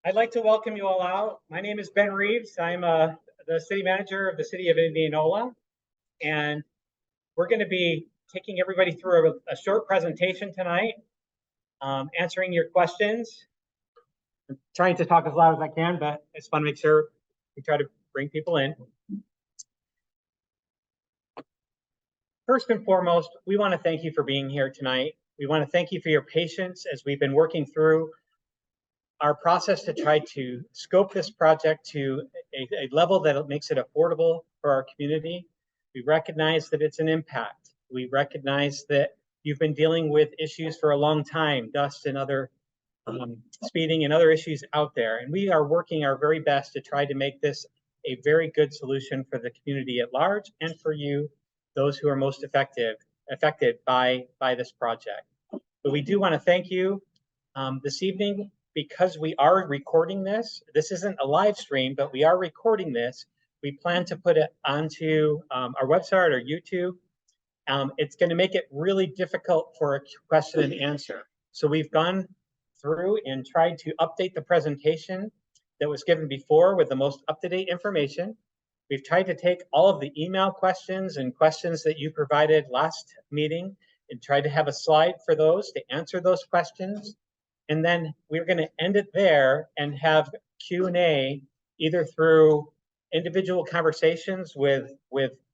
I'd like to welcome you all out. My name is Ben Reeves. I'm the city manager of the city of Indianola, and we're going to be taking everybody through a short presentation tonight, answering your questions. I'm trying to talk as loud as I can, but I just want to make sure we try to bring people in. First and foremost, we want to thank you for being here tonight. We want to thank you for your patience as we've been working through our process to try to scope this project to a level that makes it affordable for our community. We recognize that it's an impact. We recognize that you've been dealing with issues for a long time, dust and other speeding and other issues out there. And we are working our very best to try to make this a very good solution for the community at large and for you, those who are most affected by this project. But we do want to thank you this evening. Because we are recording this isn't a live stream, but we are recording this. We plan to put it onto our website or YouTube. It's going to make it really difficult for a question and answer. So we've gone through and tried to update the presentation that was given before with the most up-to-date information. We've tried to take all of the email questions and questions that you provided last meeting and tried to have a slide for those to answer those questions. And then we're going to end it there and have Q&A either through individual conversations with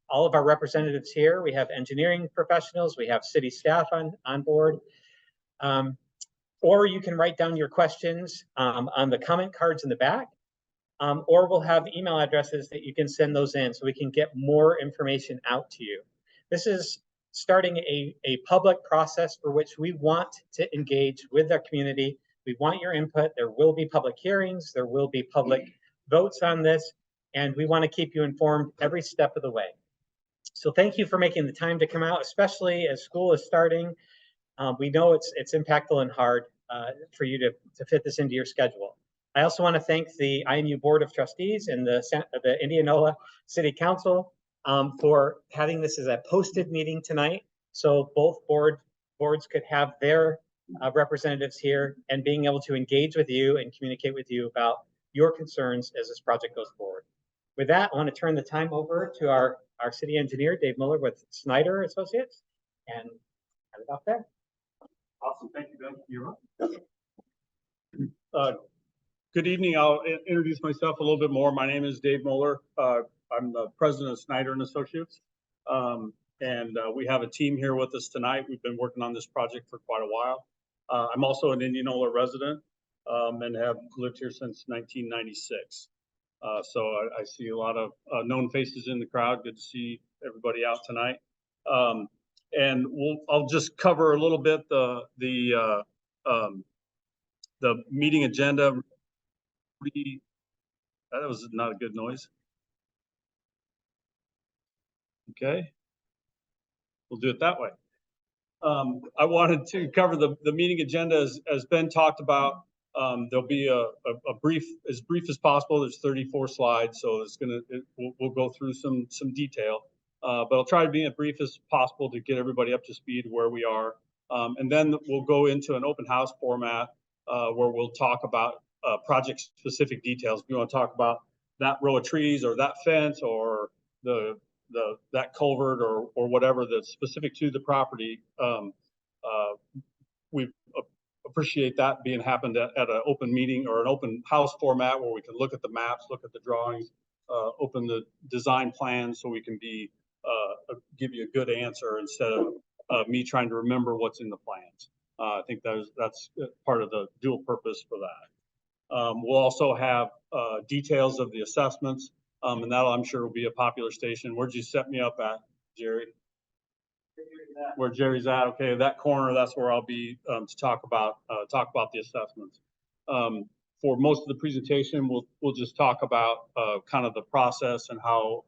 all of our representatives here. We have engineering professionals, we have city staff on board. Or you can write down your questions on the comment cards in the back. Or we'll have email addresses that you can send those in so we can get more information out to you. This is starting a public process for which we want to engage with our community. We want your input. There will be public hearings. There will be public votes on this. And we want to keep you informed every step of the way. So thank you for making the time to come out, especially as school is starting. We know it's impactful and hard for you to fit this into your schedule. I also want to thank the IMU Board of Trustees and the Indianola City Council for having this as a posted meeting tonight, so both boards could have their representatives here and being able to engage with you and communicate with you about your concerns as this project goes forward. With that, I want to turn the time over to our city engineer, Dave Muller with Snyder Associates, and have it off there. Awesome, thank you, Ben. You're up. Good evening. I'll introduce myself a little bit more. My name is Dave Muller. I'm the president of Snyder and Associates, and we have a team here with us tonight. We've been working on this project for quite a while. I'm also an Indianola resident and have lived here since 1996. So I see a lot of known faces in the crowd. Good to see everybody out tonight. And I'll just cover a little bit the meeting agenda. That was not a good noise. Okay, we'll do it that way. I wanted to cover the meeting agenda as Ben talked about. There'll be a as brief as possible. There's 34 slides, so we'll go through some detail. But I'll try to be as brief as possible to get everybody up to speed where we are. And then we'll go into an open house format where we'll talk about project-specific details. If you want to talk about that row of trees or that fence or that culvert or whatever that's specific to the property, we appreciate that being happened at an open meeting or an open house format where we can look at the maps, look at the drawings, open the design plans so we can give you a good answer instead of me trying to remember what's in the plans. I think that's part of the dual purpose for that. We'll also have details of the assessments, and that I'm sure will be a popular station. Where'd you set me up at, Jerry? Where Jerry's at? Okay, that corner. That's where I'll be to talk about the assessments. For most of the presentation, we'll just talk about kind of the process and how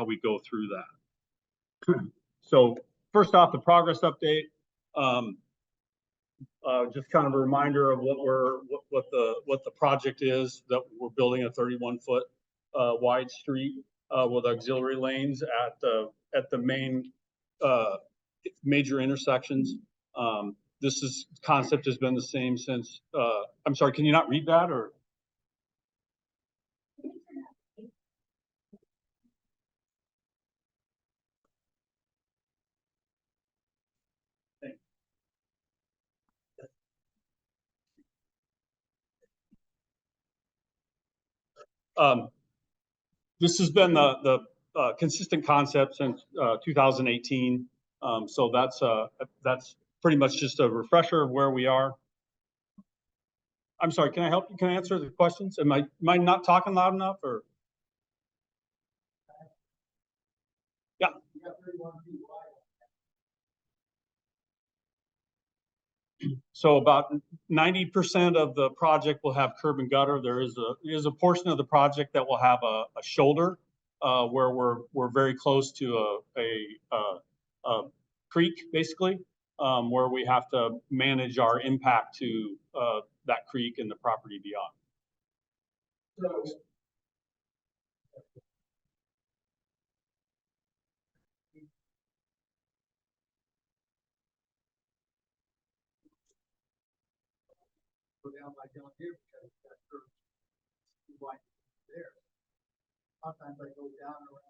we go through that. So first off, the progress update. Just kind of a reminder of what the project is, that we're building a 31-foot wide street with auxiliary lanes at the main major intersections. This concept has been the same since. I'm sorry, can you not read that or? This has been the consistent concept since 2018. So that's pretty much just a refresher of where we are. I'm sorry, can I help you? Can I answer the questions? Am I not talking loud enough or? Yeah. So about 90% of the project will have curb and gutter. There is a portion of the project that will have a shoulder where we're very close to a creek, basically, where we have to manage our impact to that creek and the property beyond. Go down like down here because that curve is wide there. Sometimes I go down around.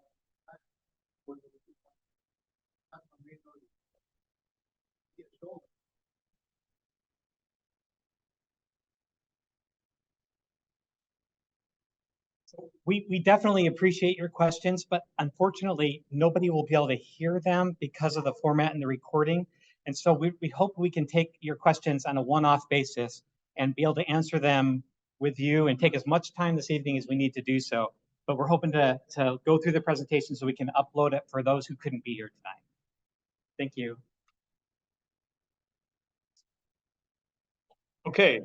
We definitely appreciate your questions, but unfortunately, nobody will be able to hear them because of the format and the recording. And so we hope we can take your questions on a one-off basis and be able to answer them with you and take as much time this evening as we need to do so. But we're hoping to go through the presentation so we can upload it for those who couldn't be here tonight. Thank you. Okay.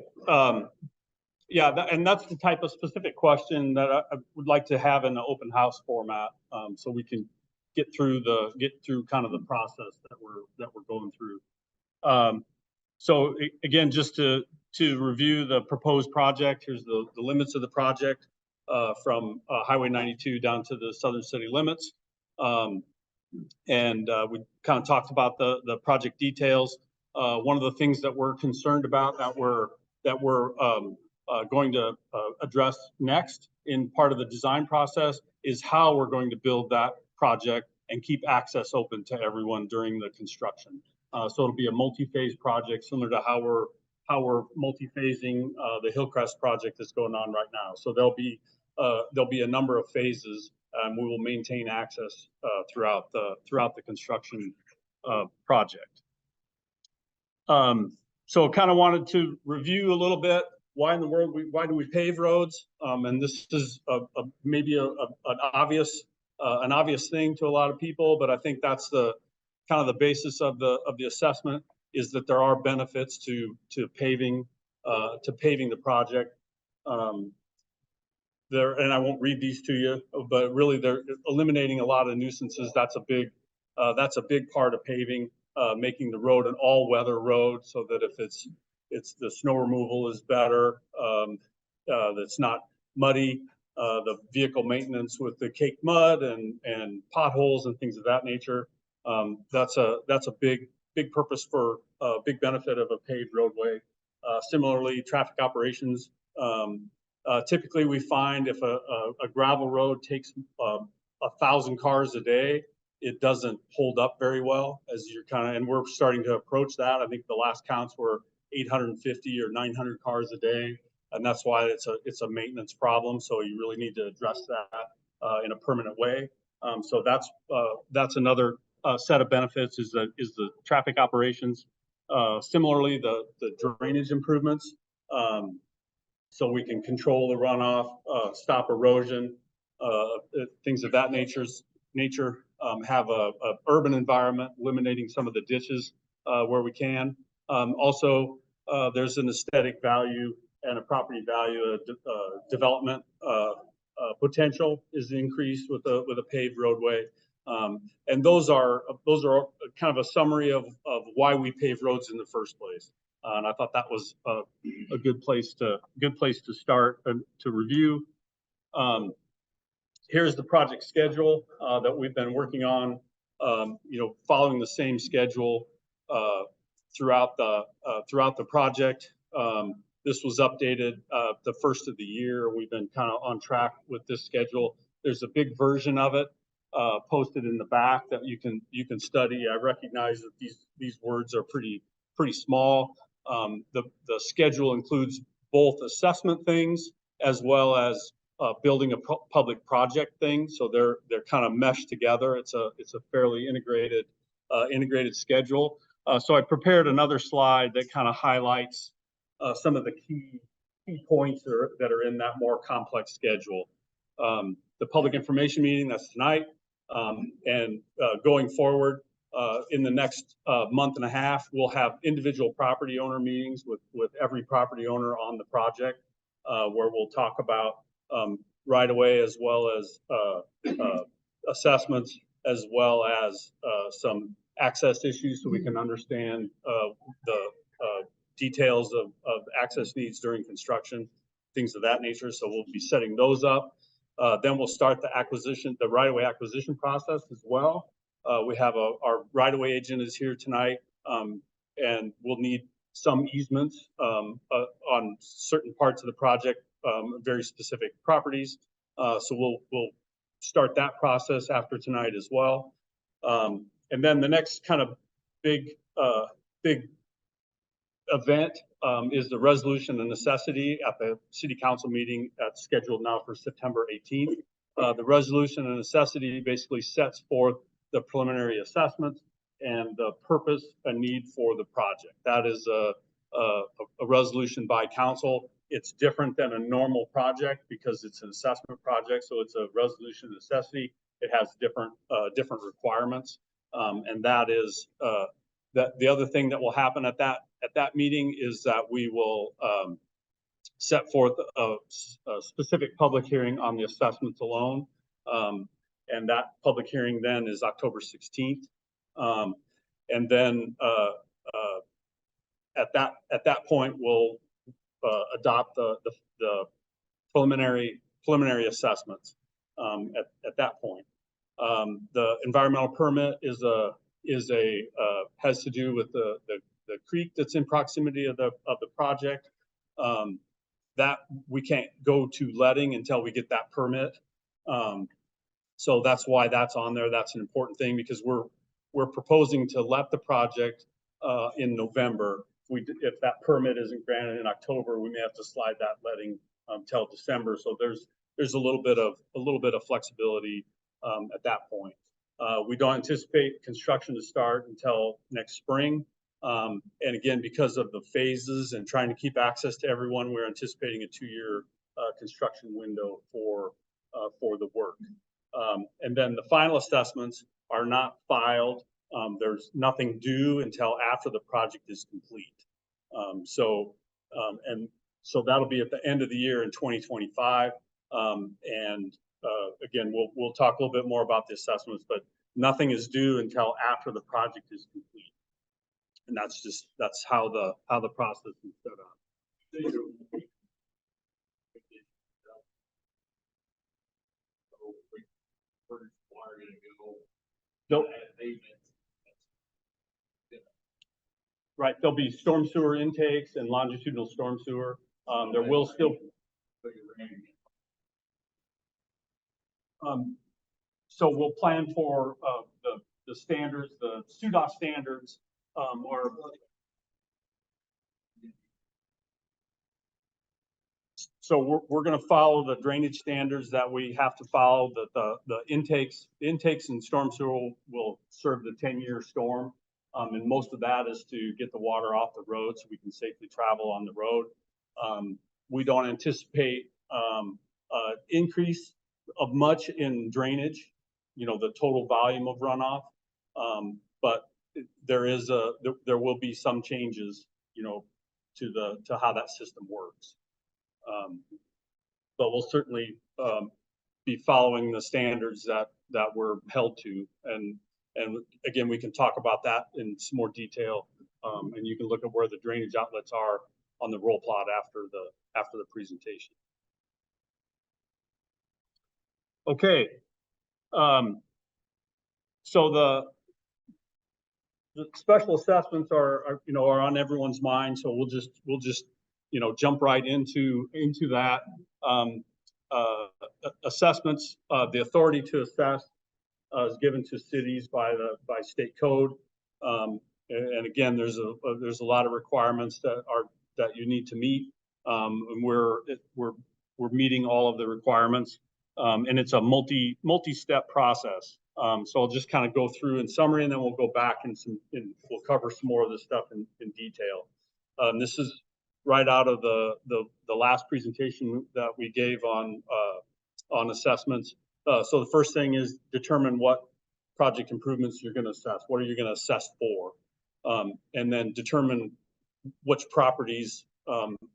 Yeah, and that's the type of specific question that I would like to have in an open house format, so we can get through kind of the process that we're going through. So again, just to review the proposed project, here's the limits of the project from Highway 92 down to the southern city limits. And we kind of talked about the project details. One of the things that we're concerned about that we're going to address next in part of the design process is how we're going to build that project and keep access open to everyone during the construction. So it'll be a multi-phase project similar to how we're multi-phasing the Hillcrest project that's going on right now. So there'll be a number of phases, and we will maintain access throughout the construction project. So kind of wanted to review a little bit why in the world why do we pave roads? And this is maybe an obvious thing to a lot of people, but I think that's the kind of the basis of the assessment is that there are benefits to paving the project. And I won't read these to you, but really they're eliminating a lot of nuisances. That's a big part of paving, making the road an all-weather road so that if it's the snow removal is better, that's not muddy, the vehicle maintenance with the caked mud and potholes and things of that nature. That's a big purpose for big benefit of a paved roadway. Similarly, traffic operations. Typically, we find if a gravel road takes 1,000 cars a day, it doesn't hold up very well as you're and we're starting to approach that. I think the last counts were 850 or 900 cars a day, and that's why it's a maintenance problem. So you really need to address that in a permanent way. So that's another set of benefits is the traffic operations. Similarly, the drainage improvements. So we can control the runoff, stop erosion, things of that nature. Have a urban environment, eliminating some of the ditches where we can. Also, there's an aesthetic value and a property value. Development potential is increased with a paved roadway, and those are kind of a summary of why we pave roads in the first place. And I thought that was a good place to start and to review. Here's the project schedule that we've been working on. Following the same schedule throughout the project. This was updated the first of the year. We've been kind of on track with this schedule. There's a big version of it posted in the back that you can study. I recognize that these words are pretty small. The schedule includes both assessment things as well as building a public project thing. So they're kind of meshed together. It's a fairly integrated schedule. So I prepared another slide that kind of highlights some of the key points that are in that more complex schedule. The public information meeting, that's tonight, and going forward in the next month and a half, we'll have individual property owner meetings with every property owner on the project, where we'll talk about right away, as well as assessments, as well as some access issues, so we can understand the details of access needs during construction, things of that nature. So we'll be setting those up. Then we'll start the right-of-way acquisition process as well. We have our right-of-way agent is here tonight, and we'll need some easements on certain parts of the project, very specific properties. So we'll start that process after tonight as well. And then the next kind of big event is the resolution of necessity at the city council meeting that's scheduled now for September 18th. The resolution of necessity basically sets forth the preliminary assessments and the purpose and need for the project. That is a resolution by council. It's different than a normal project because it's an assessment project, so it's a resolution of necessity. It has different requirements, and that is that the other thing that will happen at that meeting is that we will set forth a specific public hearing on the assessments alone, and that public hearing then is October 16th, and then at that point we'll adopt the preliminary assessments at that point. The environmental permit has to do with the creek that's in proximity of the project. That we can't go to letting until we get that permit. So that's why that's on there. That's an important thing because we're proposing to let the project in November. If that permit isn't granted in October, we may have to slide that letting till December. So there's a little bit of flexibility at that point. We don't anticipate construction to start until next spring. And again, because of the phases and trying to keep access to everyone, we're anticipating a 2-year construction window for the work. And then the final assessments are not filed. There's nothing due until after the project is complete. So that'll be at the end of the year in 2025. And again, we'll talk a little bit more about the assessments, but nothing is due until after the project is complete. And that's how the process is set up. Nope. Right, there'll be storm sewer intakes and longitudinal storm sewer. There will still. So we'll plan for the standards, the SUDA standards, or so we're going to follow the drainage standards that we have to follow. The intakes and storm sewer will serve the 10-year storm, and most of that is to get the water off the road so we can safely travel on the road. We don't anticipate increase of much in drainage, the total volume of runoff, but there will be some changes, to how that system works. But we'll certainly be following the standards that we're held to, and again, we can talk about that in some more detail, and you can look at where the drainage outlets are on the roll plot after the presentation. Okay, so the special assessments are on everyone's mind, so we'll just jump right into that. Assessments, the authority to assess is given to cities by state code, and again, there's a lot of requirements that you need to meet, and we're we're meeting all of the requirements. And it's a multi-step process. So I'll just kind of go through in summary, and then we'll go back and we'll cover some more of this stuff in detail. This is right out of the last presentation that we gave on assessments. So the first thing is determine what project improvements you're going to assess. What are you going to assess for? And then determine which properties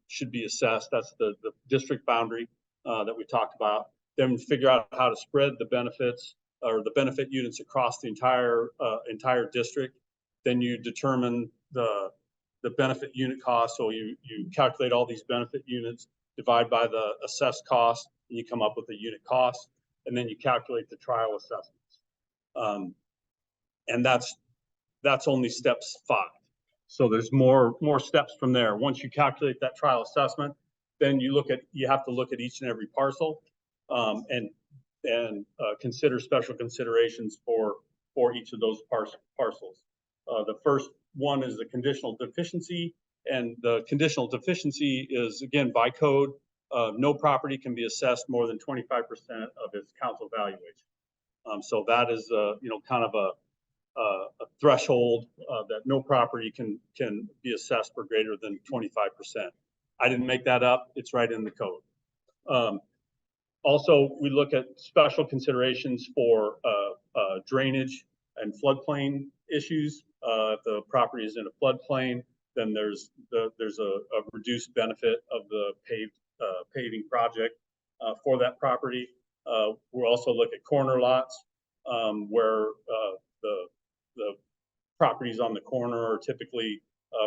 should be assessed. That's the district boundary that we talked about. Then figure out how to spread the benefits or the benefit units across the entire district. Then you determine the benefit unit cost. So you calculate all these benefit units, divide by the assessed cost, and you come up with a unit cost. And then you calculate the trial assessments. And that's only steps 5. So there's more steps from there. Once you calculate that trial assessment, then you have to look at each and every parcel and consider special considerations for each of those parcels. The first one is the conditional deficiency, and the conditional deficiency is, again, by code, no property can be assessed more than 25% of its council valuation. So that is, kind of a threshold that no property can be assessed for greater than 25%. I didn't make that up. It's right in the code. Also, we look at special considerations for drainage and floodplain issues. If the property is in a floodplain, then there's a reduced benefit of the paving project for that property. We'll also look at corner lots where the properties on the corner are typically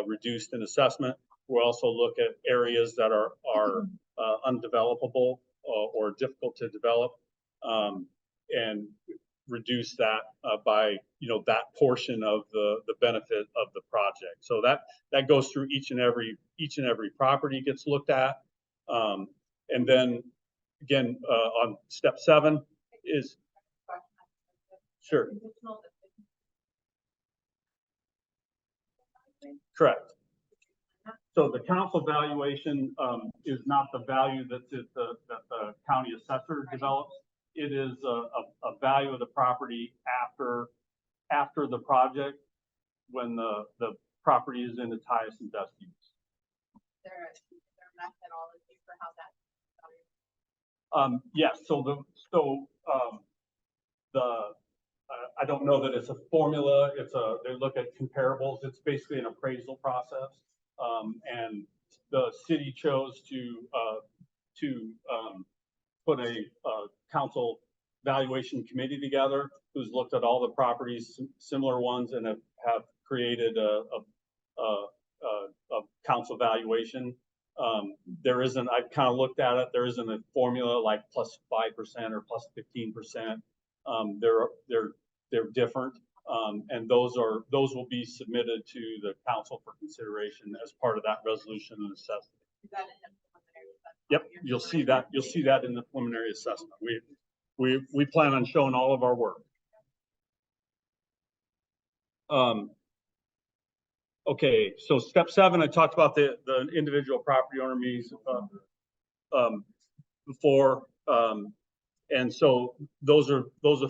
reduced in assessment. We'll also look at areas that are undevelopable or difficult to develop, and reduce that by that portion of the benefit of the project. So that goes through each and every property gets looked at, and then again on step 7 is sure. Correct. So the council valuation is not the value that the county assessor develops. It is a value of the property after the project, when the property is in its highest and best use. Is there a methodology for how that's valued? Yes. I don't know that it's a formula. They look at comparables. It's basically an appraisal process, and the city chose to put a council valuation committee together who's looked at all the properties, similar ones, and have created a council valuation. There isn't. I've kind of looked at it. There isn't a formula like plus 5% or plus 15%. They're different, and those will be submitted to the council for consideration as part of that resolution and assessment. Is that in the preliminary assessment? Yep, you'll see that. You'll see that in the preliminary assessment. We plan on showing all of our work. Okay, so step 7, I talked about the individual property owner meetings before. And so those are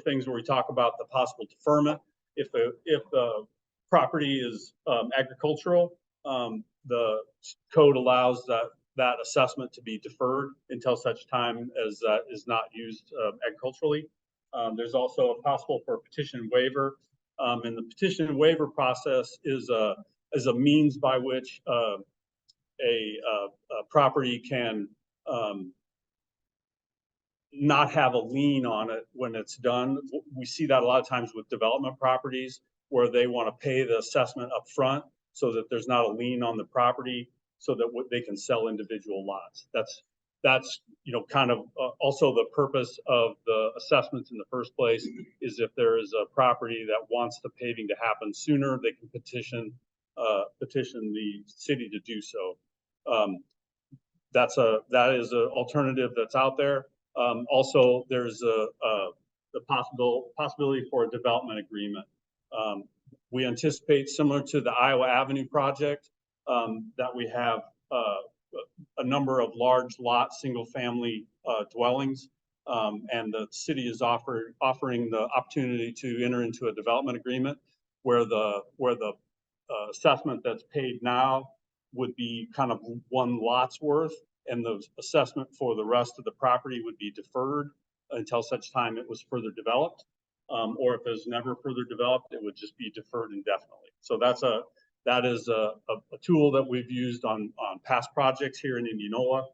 things where we talk about the possible deferment. If the property is agricultural, the code allows that assessment to be deferred until such time as that is not used agriculturally. There's also a possible for a petition waiver, and the petition waiver process is a means by which a property can not have a lien on it when it's done. We see that a lot of times with development properties where they want to pay the assessment up front so that there's not a lien on the property, so that they can sell individual lots. That's kind of also the purpose of the assessments in the first place, is if there is a property that wants the paving to happen sooner, they can petition the city to do so. That is an alternative that's out there. Also, there's the possibility for a development agreement. We anticipate, similar to the Iowa Avenue project, that we have a number of large lot, single-family dwellings. And the city is offering the opportunity to enter into a development agreement where the assessment that's paid now would be kind of one lot's worth, and the assessment for the rest of the property would be deferred until such time it was further developed. Or if it was never further developed, it would just be deferred indefinitely. So that is a tool that we've used on past projects here in Indianola.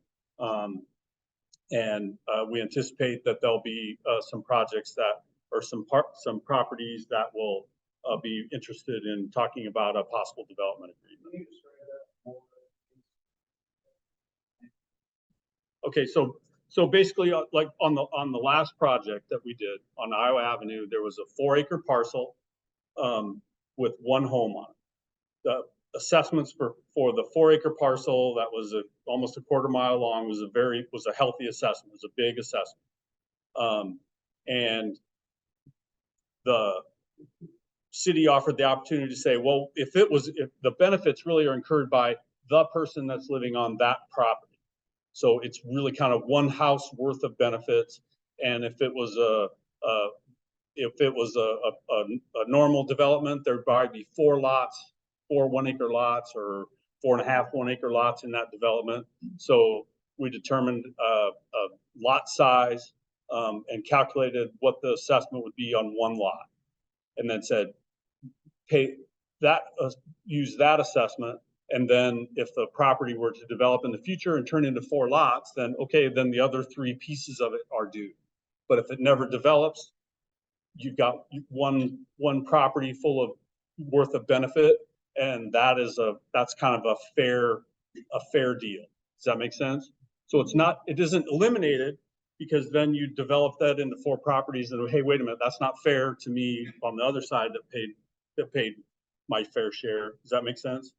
And we anticipate that there'll be some projects that, or some properties that will be interested in talking about a possible development agreement. Okay, so basically, like on the last project that we did on Iowa Avenue, there was a 4-acre parcel with one home on it. The assessments for the 4-acre parcel that was almost a quarter mile long was a healthy assessment. It was a big assessment, and the city offered the opportunity to say, well, if the benefits really are incurred by the person that's living on that property. So it's really kind of one house worth of benefits. And if it was a normal development, there'd probably be 4 1-acre lots, or 4.5 1-acre lots in that development. So we determined a lot size and calculated what the assessment would be on one lot, and then said, pay that, use that assessment. And then if the property were to develop in the future and turn into 4 lots, then okay, then the other 3 pieces of it are due. But if it never develops, you've got one property full of worth of benefit, and that's kind of a fair deal. Does that make sense? So it isn't eliminated, because then you develop that into 4 properties and, hey, wait a minute, that's not fair to me on the other side that paid my fair share. Does that make sense?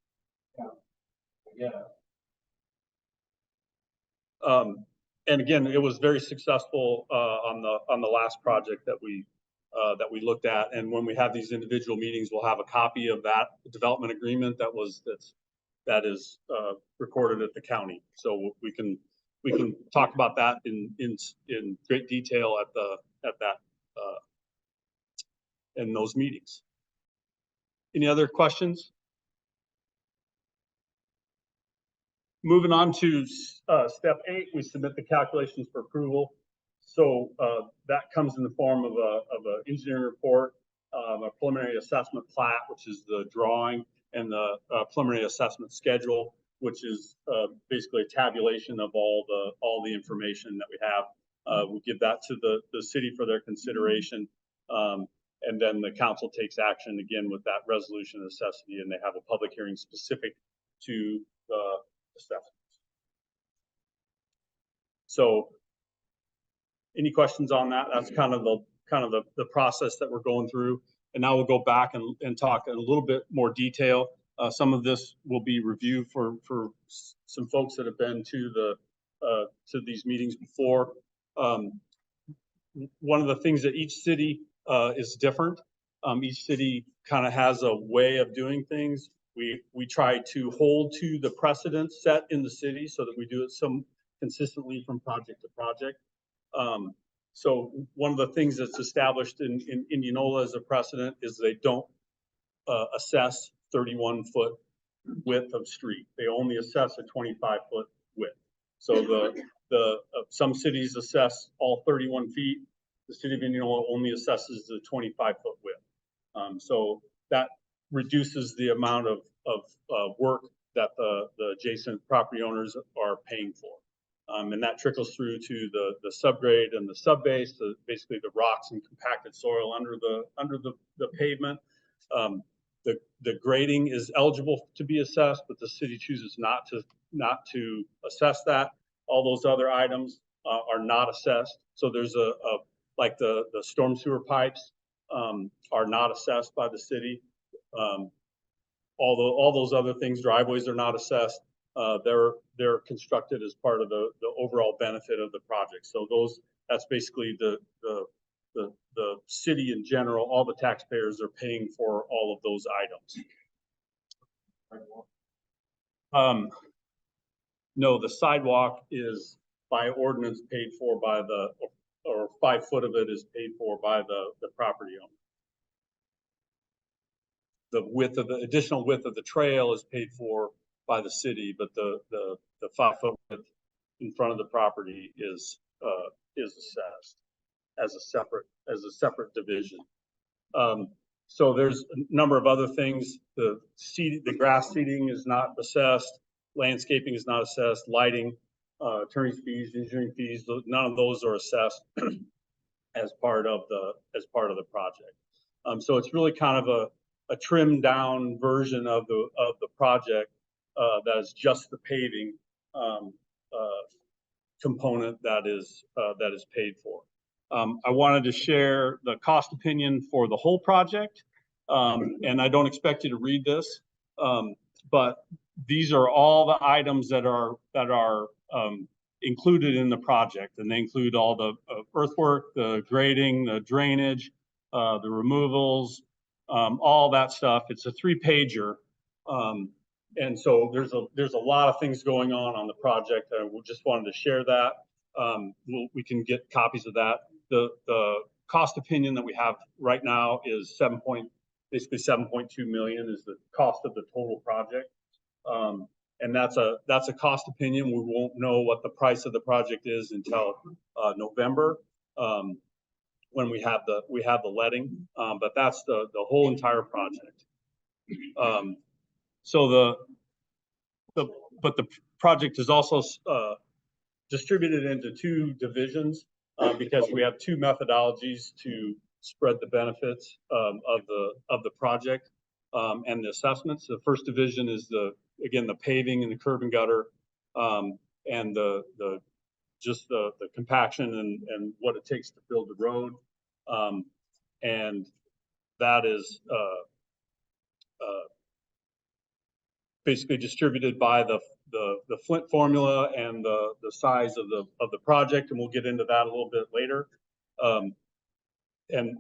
Yeah. And again, it was very successful on the last project that we looked at. And when we have these individual meetings, we'll have a copy of that development agreement that is recorded at the county. So we can talk about that in great detail in those meetings. Any other questions? Moving on to step 8, we submit the calculations for approval. So that comes in the form of an engineering report, a preliminary assessment plat, which is the drawing, and the preliminary assessment schedule, which is basically a tabulation of all the information that we have. We give that to the city for their consideration, and then the council takes action again with that resolution of necessity, and they have a public hearing specific to the assessments. So, any questions on that? That's kind of the process that we're going through. And now we'll go back and talk in a little bit more detail. Some of this will be review for some folks that have been to these meetings before. One of the things that each city is different. Each city kind of has a way of doing things. We try to hold to the precedents set in the city so that we do it consistently from project to project. So one of the things that's established in Indianola as a precedent is they don't assess 31-foot width of street. They only assess a 25-foot width. So some cities assess all 31 feet. The city of Indianola only assesses the 25-foot width. So that reduces the amount of work that the adjacent property owners are paying for. And that trickles through to the subgrade and the subbase, basically the rocks and compacted soil under the pavement. The grading is eligible to be assessed, but the city chooses not to assess that. All those other items are not assessed. So there's like the storm sewer pipes are not assessed by the city. All those other things, driveways are not assessed. They're constructed as part of the overall benefit of the project. So that's basically the city in general. All the taxpayers are paying for all of those items. No, the sidewalk is by ordinance paid for by the, or 5 foot of it is paid for by the property owner. The width of the additional width of the trail is paid for by the city, but the 5 foot width in front of the property is assessed as a separate division. So there's a number of other things. The grass seeding is not assessed. Landscaping is not assessed. Lighting, attorney's fees, engineering fees, none of those are assessed as part of the project. So it's really kind of a trimmed down version of the project that is just the paving component that is paid for. I wanted to share the cost opinion for the whole project, and I don't expect you to read this, but these are all the items that are included in the project, and they include all the earthwork, the grading, the drainage, the removals, all that stuff. It's a 3-pager, and so there's a lot of things going on the project. We just wanted to share that. We can get copies of that. The cost opinion that we have right now is basically 7.2 million is the cost of the total project. And that's a cost opinion. We won't know what the price of the project is until November, when we have the letting. But that's the whole entire project. So but the project is also distributed into 2 divisions because we have 2 methodologies to spread the benefits of the project and the assessments. The first division is the paving and the curb and gutter, and the compaction and what it takes to build the road, and that is basically distributed by the Flint formula and the size of the project, and we'll get into that a little bit later. And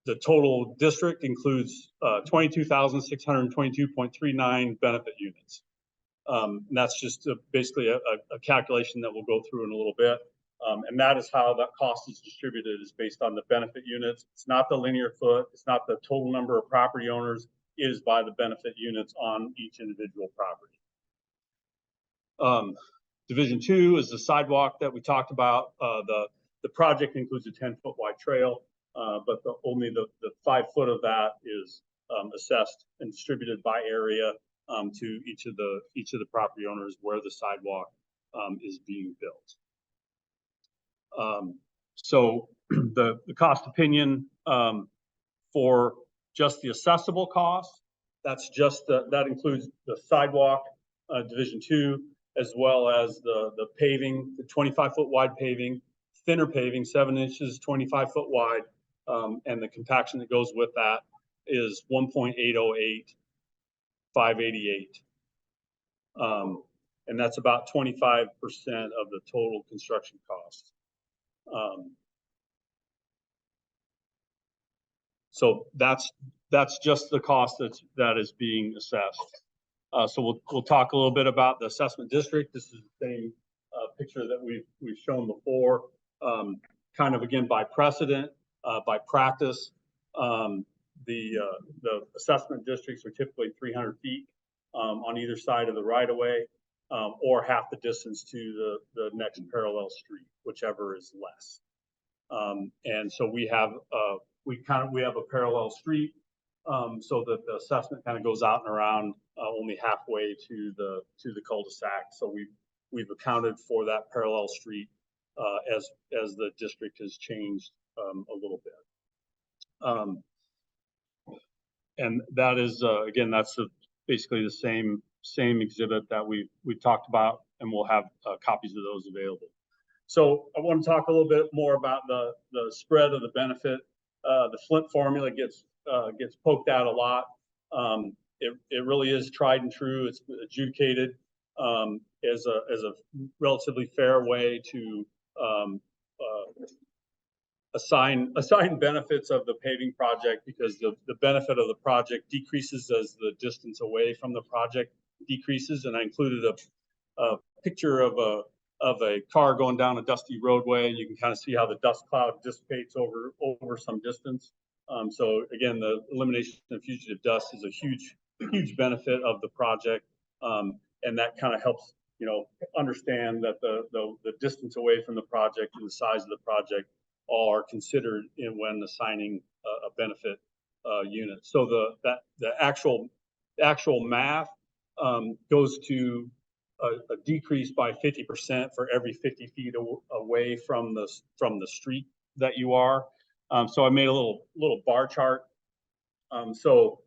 the total district includes 22,622.39 benefit units. And that's just basically a calculation that we'll go through in a little bit. And that is how that cost is distributed, is based on the benefit units. It's not the linear foot. It's not the total number of property owners. It is by the benefit units on each individual property. Division 2 is the sidewalk that we talked about. The project includes a 10-foot wide trail, but only the 5 foot of that is assessed and distributed by area to each of the property owners where the sidewalk is being built. So the cost opinion for just the assessable cost, that includes the sidewalk, Division 2, as well as the paving, the 25-foot wide paving, thinner paving, 7 inches, 25 foot wide, and the compaction that goes with that is 1.808, 588. And that's about 25% of the total construction cost. So that's just the cost that is being assessed. So we'll talk a little bit about the assessment district. This is the same picture that we've shown before, kind of again by precedent, by practice. The assessment districts are typically 300 feet on either side of the right-of-way, or half the distance to the next parallel street, whichever is less. And so we have a parallel street, so that the assessment kind of goes out and around only halfway to the cul-de-sac. So we've accounted for that parallel street as the district has changed a little bit. And that is again, that's basically the same exhibit that we talked about, and we'll have copies of those available. So I want to talk a little bit more about the spread of the benefit. The Flint formula gets poked at a lot. It really is tried and true. It's adjudicated as a relatively fair way to assign benefits of the paving project, because the benefit of the project decreases as the distance away from the project decreases. And I included a picture of a car going down a dusty roadway, and you can kind of see how the dust cloud dissipates over some distance. So again, the elimination of fugitive dust is a huge benefit of the project, and that kind of helps understand that the distance away from the project and the size of the project all are considered when assigning a benefit unit. So the actual math goes to a decrease by 50% for every 50 feet away from the street that you are. So I made a little bar chart. So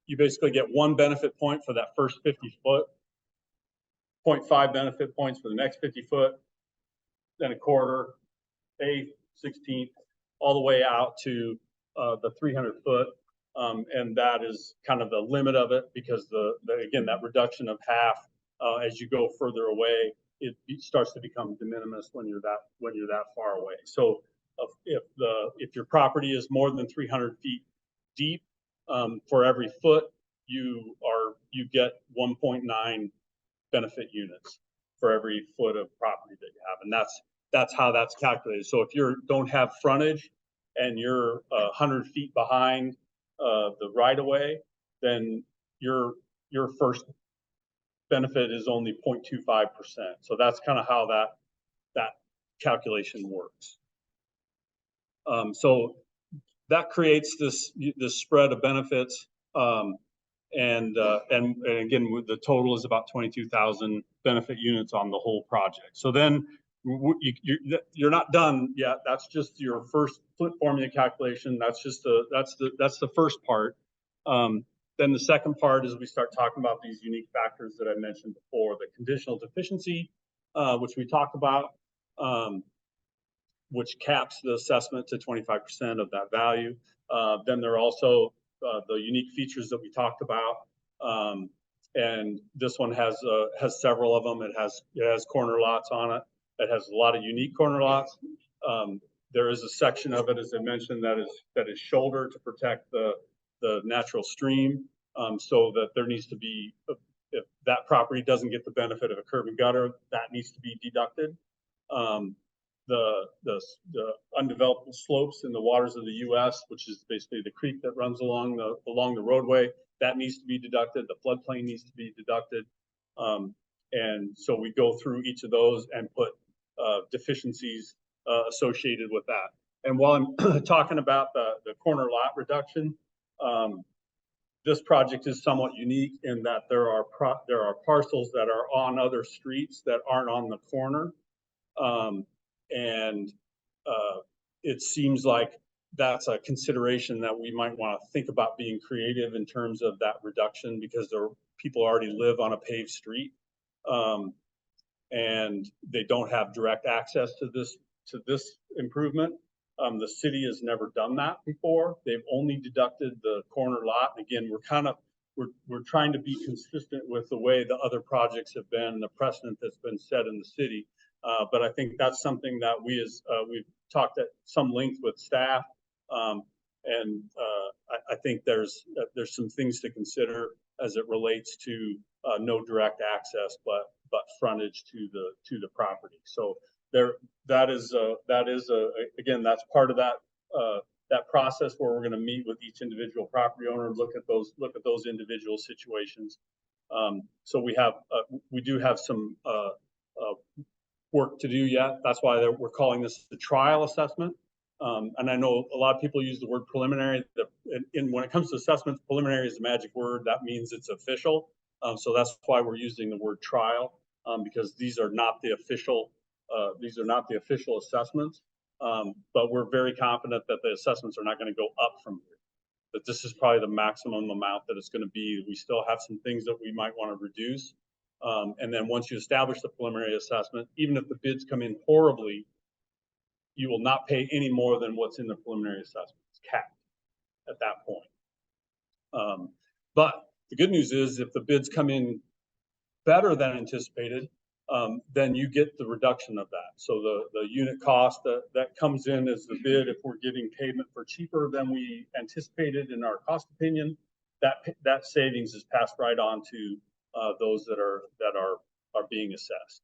you basically get 1 benefit point for that first 50 foot, 0.5 benefit points for the next 50 foot, then a quarter, eighth, 16th, all the way out to the 300 foot. And that is kind of the limit of it, because again, that reduction of half as you go further away, it starts to become de minimis when you're that far away. So if your property is more than 300 feet deep, for every foot you get 1.9 benefit units for every foot of property that you have, and that's how that's calculated. So if you don't have frontage and you're 100 feet behind the right of way, then your first benefit is only 0.25%. So that's kind of how that calculation works. So that creates this spread of benefits, and again, the total is about 22,000 benefit units on the whole project. So then you're not done yet. That's just your first Flint formula calculation. That's the first part. Then the second part is we start talking about these unique factors that I mentioned before, the conditional deficiency, which we talked about, which caps the assessment to 25% of that value. Then there are also the unique features that we talked about, and this one has several of them. It has corner lots on it. It has a lot of unique corner lots. There is a section of it, as I mentioned, that is shoulder to protect the natural stream, so that there needs to be, if that property doesn't get the benefit of a curb and gutter, that needs to be deducted. The undeveloped slopes in the waters of the U.S., which is basically the creek that runs along the roadway, that needs to be deducted. The floodplain needs to be deducted, and so we go through each of those and put deficiencies associated with that. And while I'm talking about the corner lot reduction, this project is somewhat unique in that there are parcels that are on other streets that aren't on the corner. And it seems like that's a consideration that we might want to think about being creative in terms of that reduction, because people already live on a paved street, and they don't have direct access to this improvement. The city has never done that before. They've only deducted the corner lot. And again, we're trying to be consistent with the way the other projects have been, the precedent that's been set in the city. But I think that's something that we've talked at some length with staff, and I think there's some things to consider as it relates to no direct access, but frontage to the property. So that is again, that's part of that process where we're going to meet with each individual property owner and look at those individual situations. So we do have some work to do yet. That's why we're calling this the trial assessment. And I know a lot of people use the word preliminary. When it comes to assessments, preliminary is the magic word. That means it's official. So that's why we're using the word trial, because these are not the official assessments. But we're very confident that the assessments are not going to go up from here. That this is probably the maximum amount that it's going to be. We still have some things that we might want to reduce. And then once you establish the preliminary assessment, even if the bids come in horribly, you will not pay any more than what's in the preliminary assessment. It's capped at that point. But the good news is, if the bids come in better than anticipated, then you get the reduction of that. So the unit cost that comes in as the bid, if we're getting pavement for cheaper than we anticipated in our cost opinion, that savings is passed right on to those that are being assessed.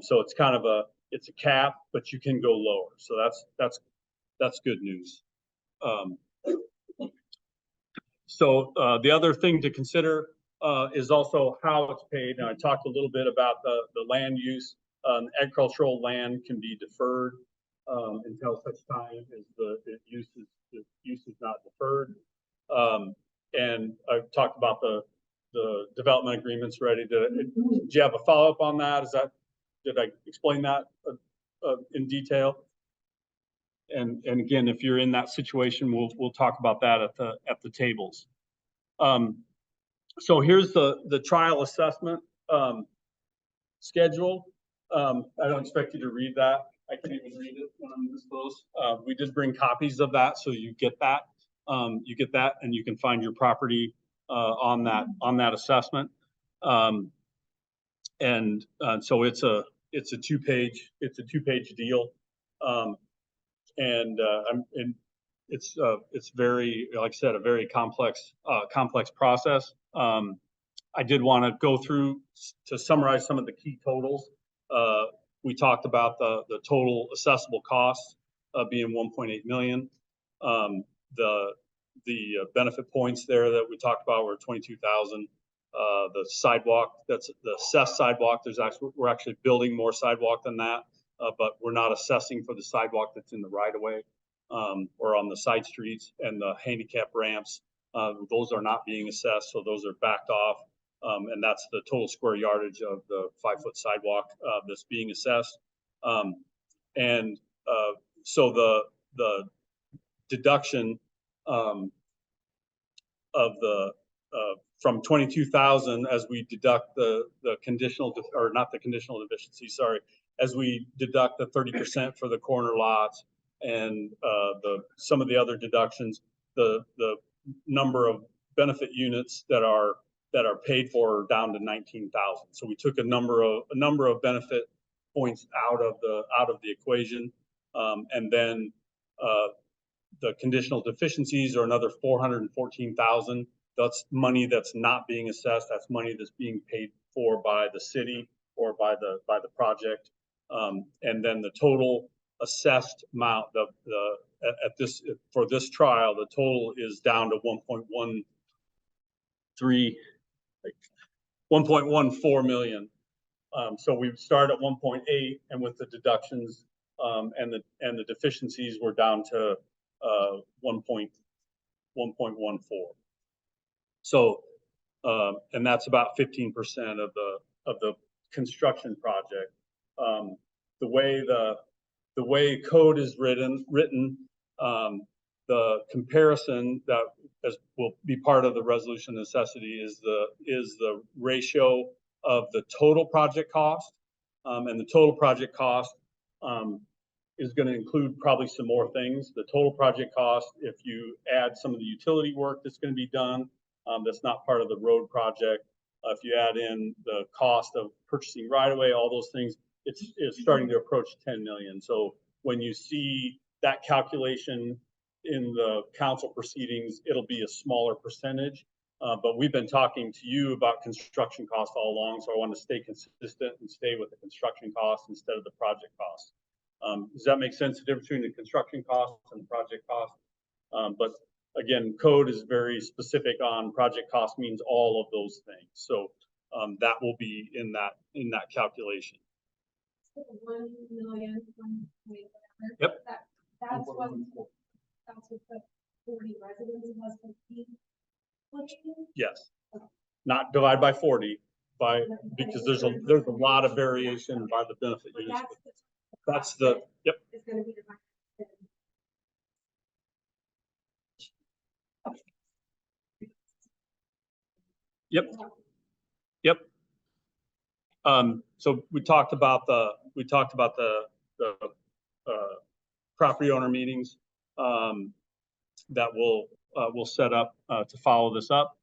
So it's kind of it's a cap, but you can go lower. So that's good news. So the other thing to consider is also how it's paid. And I talked a little bit about the land use. Agricultural land can be deferred until such time as the use is not deferred. And I've talked about the development agreements ready. Do you have a follow-up on that? Did I explain that in detail? And again, if you're in that situation, we'll talk about that at the tables. So here's the trial assessment schedule. I don't expect you to read that. I can't even read it when I'm this close. We did bring copies of that, so you get that. You get that, and you can find your property on that assessment. And so it's a two-page deal. And it's very, like I said, a very complex process. I did want to go through to summarize some of the key totals. We talked about the total assessable costs being 1.8 million. The benefit points there that we talked about were 22,000. The sidewalk, that's the assessed sidewalk. We're actually building more sidewalk than that. But we're not assessing for the sidewalk that's in the right of way or on the side streets, and the handicap ramps. Those are not being assessed, so those are backed off. And that's the total square yardage of the 5-foot sidewalk that's being assessed. So the deduction of the from 22,000 as we deduct the conditional, or not the conditional deficiency, sorry, as we deduct the 30% for the corner lots and some of the other deductions, the number of benefit units that are paid for are down to 19,000. So we took a number of benefit points out of the equation, and then the conditional deficiencies are another 414,000. That's money that's not being assessed. That's money that's being paid for by the city or by the project. And then the total assessed amount for this trial, the total is down to 1.14 million. So we start at 1.8, and with the deductions and the deficiencies, we're down to 1.14. So, and that's about 15% of the construction project. The way code is written, the comparison that will be part of the resolution necessity is the ratio of the total project cost, and the total project cost is going to include probably some more things. The total project cost, if you add some of the utility work that's going to be done, that's not part of the road project. If you add in the cost of purchasing right-of-way, all those things, it's starting to approach 10 million. So when you see that calculation in the council proceedings, it'll be a smaller percentage. But we've been talking to you about construction costs all along, so I want to stay consistent and stay with the construction costs instead of the project costs. Does that make sense, the difference between the construction costs and the project costs? But again, code is very specific on project cost means all of those things. So that will be in that calculation. 1 million, whatever. Yep. That's what the 40 residents was the. Yes. Not divide by 40, because there's a lot of variation by the benefit units. That's the, yep. It's going to be divided. Yep. So we talked about the property owner meetings that we'll set up to follow this up.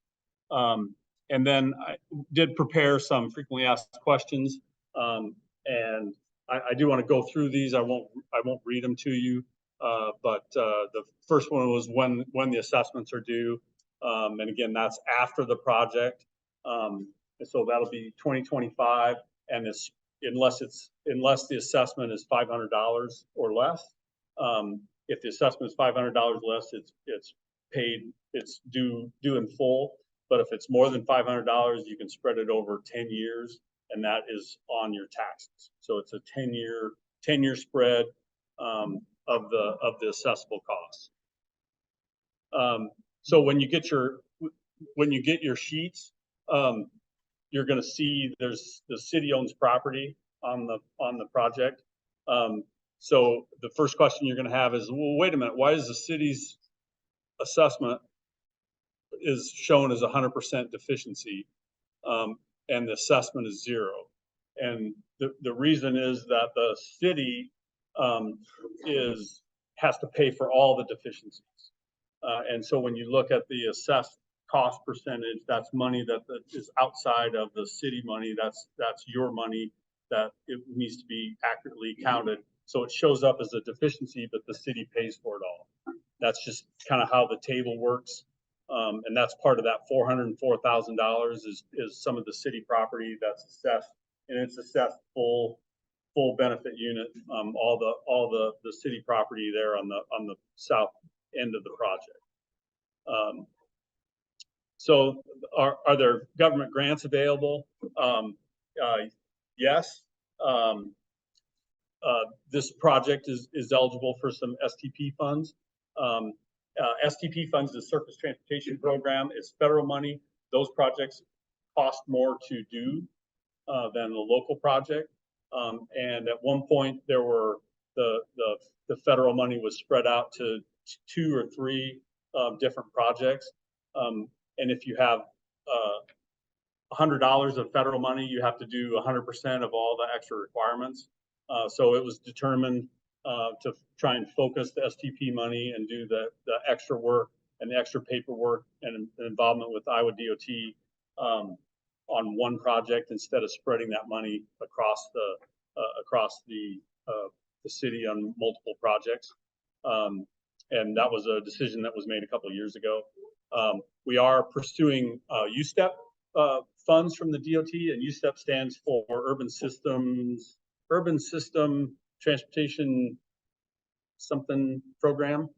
And then I did prepare some frequently asked questions, and I do want to go through these. I won't read them to you, but the first one was when the assessments are due, and again, that's after the project. So that'll be 2025. and it's unless the assessment is $500 or less. If the assessment is $500 less, it's paid, it's due in full. But if it's more than $500, you can spread it over 10 years, and that is on your taxes. So it's a 10-year spread of the assessable costs. So when you get your sheets, you're going to see there's the city owns property on the project. So the first question you're going to have is, well, wait a minute, why is the city's assessment is shown as 100% deficiency, and the assessment is 0? And the reason is that the city has to pay for all the deficiencies. And so when you look at the assessed cost percentage, that's money that is outside of the city money. That's your money that it needs to be accurately counted. So it shows up as a deficiency, but the city pays for it all. That's just kind of how the table works. And that's part of that $404,000 is some of the city property that's assessed, and it's assessed full benefit unit, all the city property there on the south end of the project. So are there government grants available? Yes. This project is eligible for some STP funds. STP funds, the Surface Transportation Program, is federal money. Those projects cost more to do than the local project. And at one point, there were the federal money was spread out to 2 or 3 different projects. And if you have $100 of federal money, you have to do 100% of all the extra requirements. So it was determined to try and focus the STP money and do the extra work and the extra paperwork and involvement with Iowa DOT on one project instead of spreading that money across the city on multiple projects. And that was a decision that was made a couple of years ago. We are pursuing USTEP funds from the DOT, and USTEP stands for Urban System Transportation something program.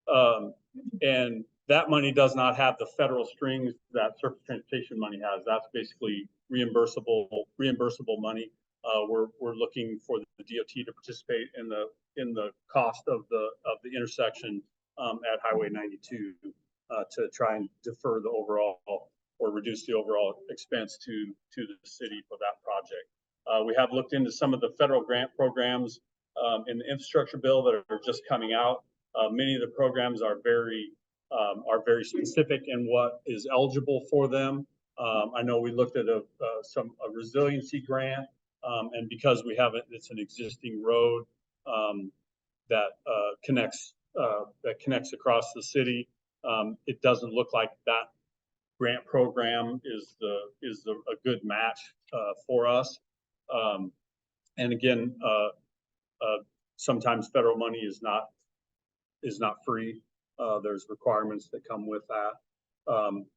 And that money does not have the federal strings that surface transportation money has. That's basically reimbursable money. We're looking for the DOT to participate in the cost of the intersection at Highway 92 to try and defer the overall or reduce the overall expense to the city for that project. We have looked into some of the federal grant programs in the infrastructure bill that are just coming out. Many of the programs are very specific in what is eligible for them. I know we looked at a resiliency grant, and because it's an existing road that connects across the city. It doesn't look like that grant program is a good match for us. And again, sometimes federal money is not free. There's requirements that come with that.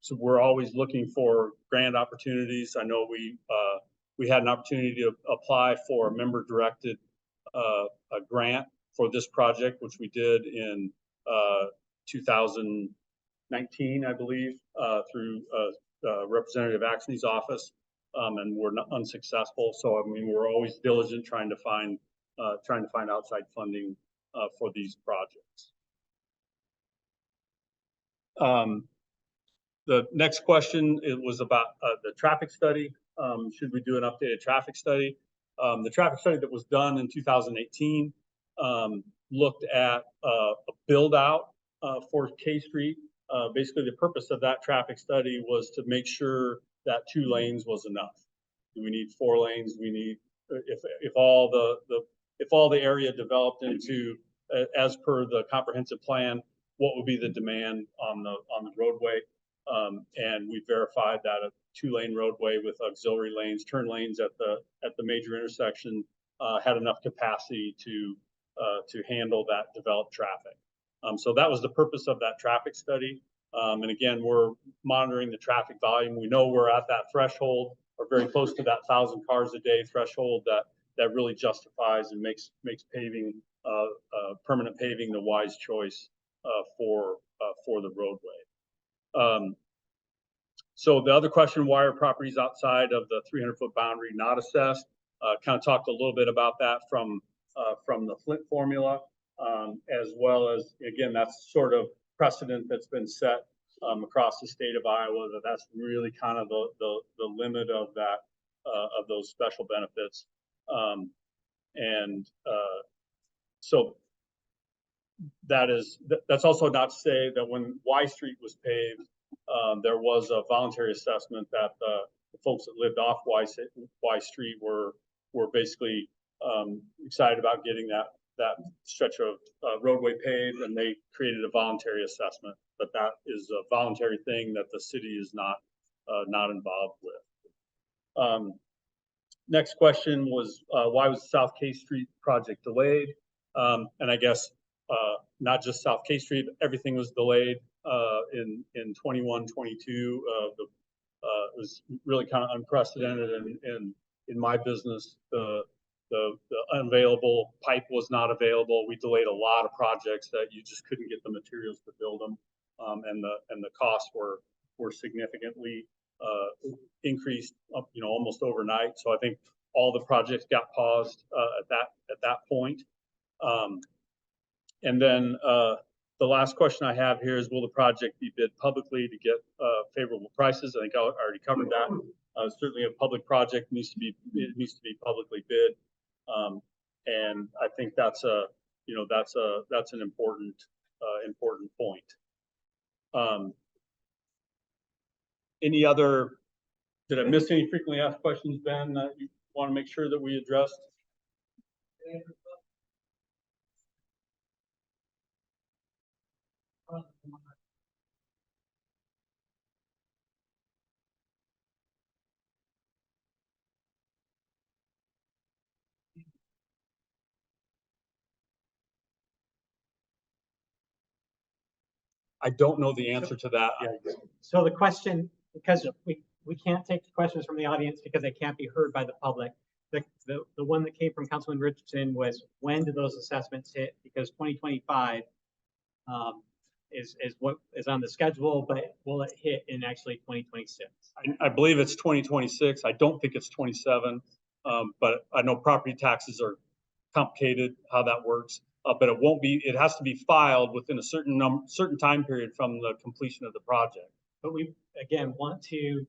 So we're always looking for grant opportunities. I know we had an opportunity to apply for a member-directed a grant for this project, which we did in 2019, I believe, through Representative Axney's office, and we're not unsuccessful. So I mean, we're always diligent trying to find outside funding for these projects. The next question, it was about the traffic study. Should we do an updated traffic study? The traffic study that was done in 2018 looked at a build out for K Street. Basically, the purpose of that traffic study was to make sure that 2 lanes was enough. Do we need 4 lanes? We need if all the area developed into as per the comprehensive plan, what would be the demand on the roadway? And we verified that a 2-lane roadway with auxiliary lanes, turn lanes at the major intersection had enough capacity to handle that developed traffic. So that was the purpose of that traffic study. And again, we're monitoring the traffic volume. We know we're at that threshold very close to that 1,000 cars a day threshold that really justifies and makes paving, permanent paving the wise choice for the roadway. So the other question, why are properties outside of the 300-foot boundary not assessed? Kind of talked a little bit about that from the Flint formula, as well as, again, that's sort of precedent that's been set across the state of Iowa, that's really kind of the limit of that, of those special benefits. So that's also not to say that when Y Street was paved, there was a voluntary assessment that the folks that lived off Y Street were basically excited about getting that stretch of roadway paved, and they created a voluntary assessment. But that is a voluntary thing that the city is not involved with. Next question was, why was the South K Street project delayed? And I guess not just South K Street, everything was delayed in 21, 22. It was really kind of unprecedented, and in my business, the unavailable pipe was not available. We delayed a lot of projects that you just couldn't get the materials to build them, and the costs were significantly increased, almost overnight. So I think all the projects got paused at that point. And then the last question I have here is, will the project be bid publicly to get favorable prices? I think I already covered that. Certainly a public project needs to be publicly bid. And I think that's an important point. Any other, did I miss any frequently asked questions, Ben, that you want to make sure that we addressed? I don't know the answer to that. So the question, because we can't take questions from the audience because they can't be heard by the public. The one that came from Councilman Richardson was, when do those assessments hit? Because 2025 is what is on the schedule, but will it hit in actually 2026? I believe it's 2026. I don't think it's 27, but I know property taxes are complicated how that works. But it won't be. It has to be filed within a certain time period from the completion of the project. But we again want to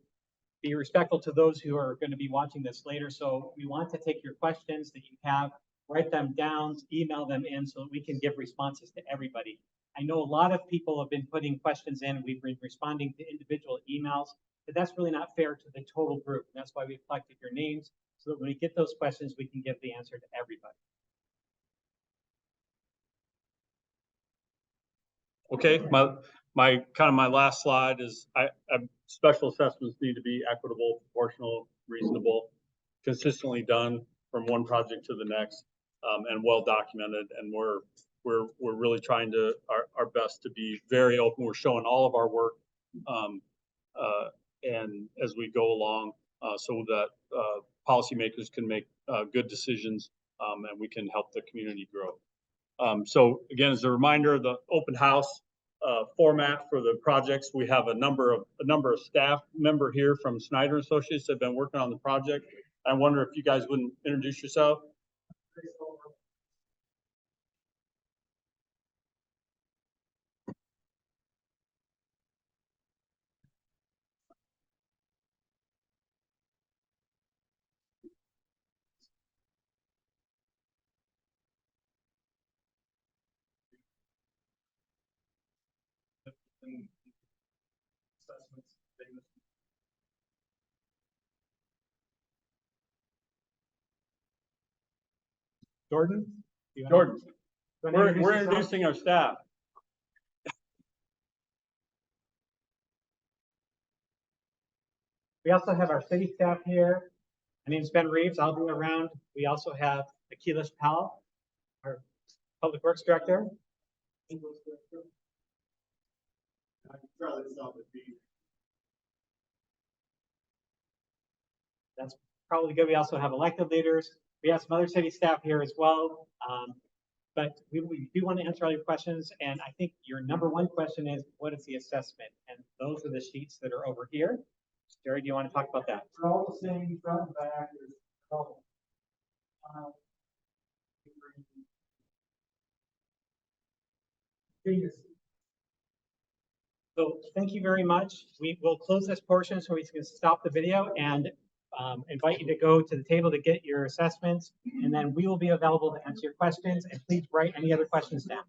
be respectful to those who are going to be watching this later. So we want to take your questions that you have, write them down, email them in so that we can give responses to everybody. I know a lot of people have been putting questions in. We've been responding to individual emails, but that's really not fair to the total group. And that's why we've collected your names so that when we get those questions, we can give the answer to everybody. Okay, my last slide is special assessments need to be equitable, proportional, reasonable, consistently done from one project to the next, and well documented. And we're really trying to our best to be very open. We're showing all of our work, and as we go along, so that policymakers can make good decisions, and we can help the community grow. So again, as a reminder, the open house format for the projects, we have a number of staff member here from Snyder Associates that have been working on the project. I wonder if you guys wouldn't introduce yourself. Jordan? Jordan, we're introducing our staff. We also have our city staff here. My name is Ben Reeves. I'll be around. We also have Akilesh Powell, our Public Works Director. That's probably good. We also have elected leaders. We have some other city staff here as well. But we do want to answer all your questions. And I think your number one question is, what is the assessment? And those are the sheets that are over here. Jerry, do you want to talk about that? They're all the same front and back, there's color. Venus. So thank you very much. We will close this portion so we can stop the video and invite you to go to the table to get your assessments. And then we will be available to answer your questions. And please write any other questions down.